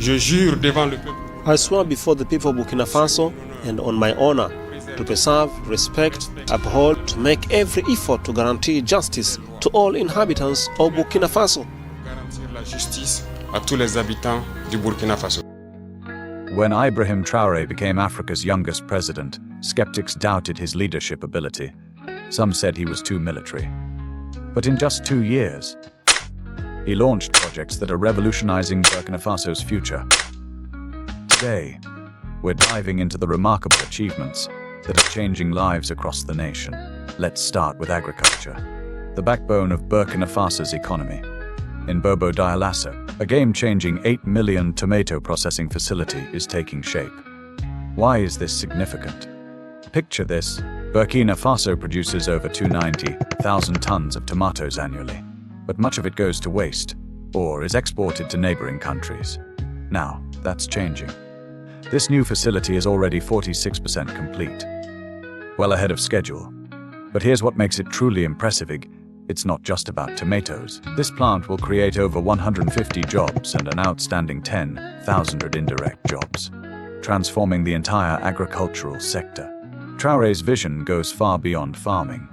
Je jure devant le peuple. I swear before the people of Burkina Faso and on my honor to preserve, respect, uphold, to make every effort to guarantee justice to all inhabitants of Burkina Faso. Garantir la justice à tous les habitants du Burkina Faso. When Ibrahim Traoré became Africa's youngest president, skeptics doubted his leadership ability. Some said he was too military. But in just 2 years, he launched projects that are revolutionizing Burkina Faso's future. Today, we're diving into the remarkable achievements that are changing lives across the nation. Let's start with agriculture, the backbone of Burkina Faso's economy. In Bobo Dioulasso, a game-changing 8 million tomato processing facility is taking shape. Why is this significant? Picture this: Burkina Faso produces over 290,000 tons of tomatoes annually, but much of it goes to waste or is exported to neighboring countries. Now, that's changing. This new facility is already 46% complete, well ahead of schedule. But here's what makes it truly impressive. It's not just about tomatoes. This plant will create over 150 jobs and an outstanding 10,000 indirect jobs, transforming the entire agricultural sector. Traoré's vision goes far beyond farming.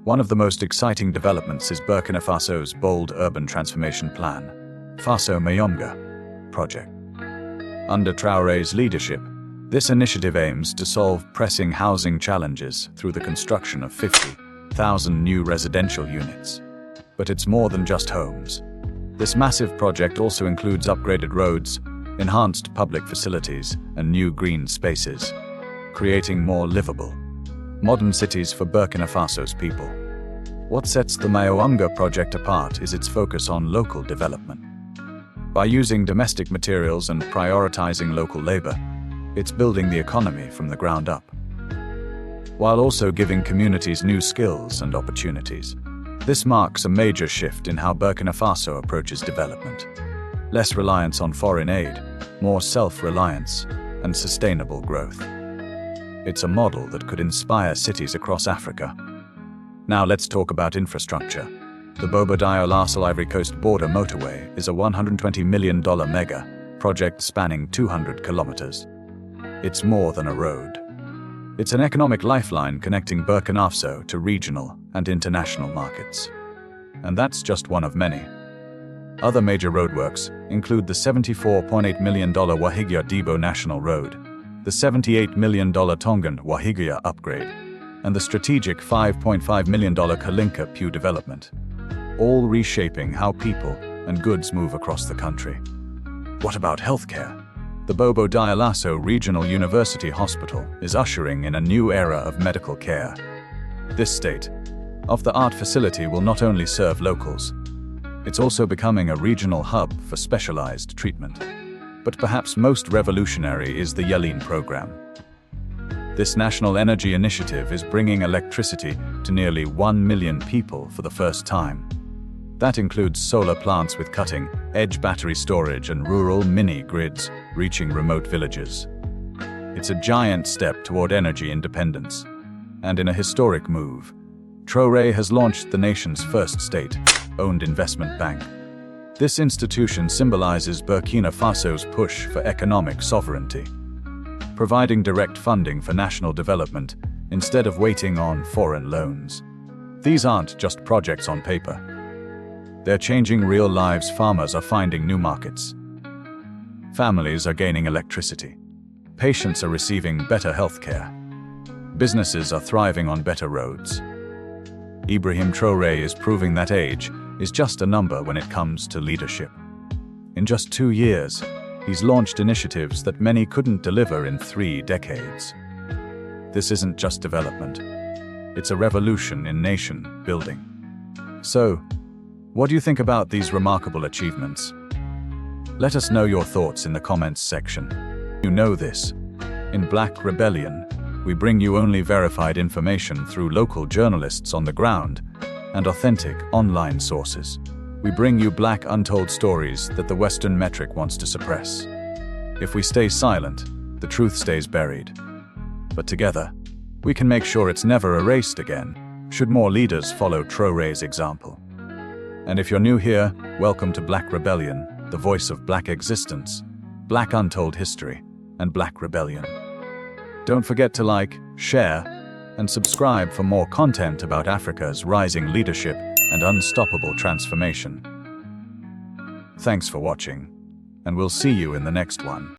One of the most exciting developments is Burkina Faso's bold urban transformation plan, Faso Mayomga project. Under Traoré's leadership, this initiative aims to solve pressing housing challenges through the construction of 50,000 new residential units. But it's more than just homes. This massive project also includes upgraded roads, enhanced public facilities, and new green spaces, creating more livable, modern cities for Burkina Faso's people. What sets the Mayomga project apart is its focus on local development. By using domestic materials and prioritizing local labor, it's building the economy from the ground up, while also giving communities new skills and opportunities. This marks a major shift in how Burkina Faso approaches development. Less reliance on foreign aid, more self-reliance, and sustainable growth. It's a model that could inspire cities across Africa. Now let's talk about infrastructure. The Bobo Dioulasso Ivory Coast border motorway is a $120 million mega project spanning 200 kilometers. It's more than a road. It's an economic lifeline connecting Burkina Faso to regional and international markets. And that's just one of many. Other major roadworks include the $74.8 million Wahigya-Debo National Road, the $78 million Tongan-Wahigya upgrade, and the strategic $5.5 million Kalinka-Pew development, all reshaping how people and goods move across the country. What about healthcare? The Bobo Dioulasso Regional University Hospital is ushering in a new era of medical care. This state-of-the-art facility will not only serve locals, it's also becoming a regional hub for specialized treatment. But perhaps most revolutionary is the Yelin program. This national energy initiative is bringing electricity to nearly 1 million people for the first time. That includes solar plants with cutting-edge battery storage and rural mini-grids reaching remote villages. It's a giant step toward energy independence. And in a historic move, Traoré has launched the nation's first state-owned investment bank. This institution symbolizes Burkina Faso's push for economic sovereignty, providing direct funding for national development instead of waiting on foreign loans. These aren't just projects on paper. They're changing real lives. Farmers are finding new markets. Families are gaining electricity. Patients are receiving better health care. Businesses are thriving on better roads. Ibrahim Traoré is proving that age is just a number when it comes to leadership. In just 2 years, he's launched initiatives that many couldn't deliver in 3 decades. This isn't just development. It's a revolution in nation building. So, what do you think about these remarkable achievements? Let us know your thoughts in the comments section. You know this. In Black Rebellion, we bring you only verified information through local journalists on the ground and authentic online sources. We bring you black untold stories that the Western metric wants to suppress. If we stay silent, the truth stays buried. But together, we can make sure it's never erased again, should more leaders follow Traoré's example. And if you're new here, welcome to Black Rebellion, the voice of black existence. Black Untold History, and Black Rebellion. Don't forget to like, share, and subscribe for more content about Africa's rising leadership and unstoppable transformation. Thanks for watching, and we'll see you in the next one.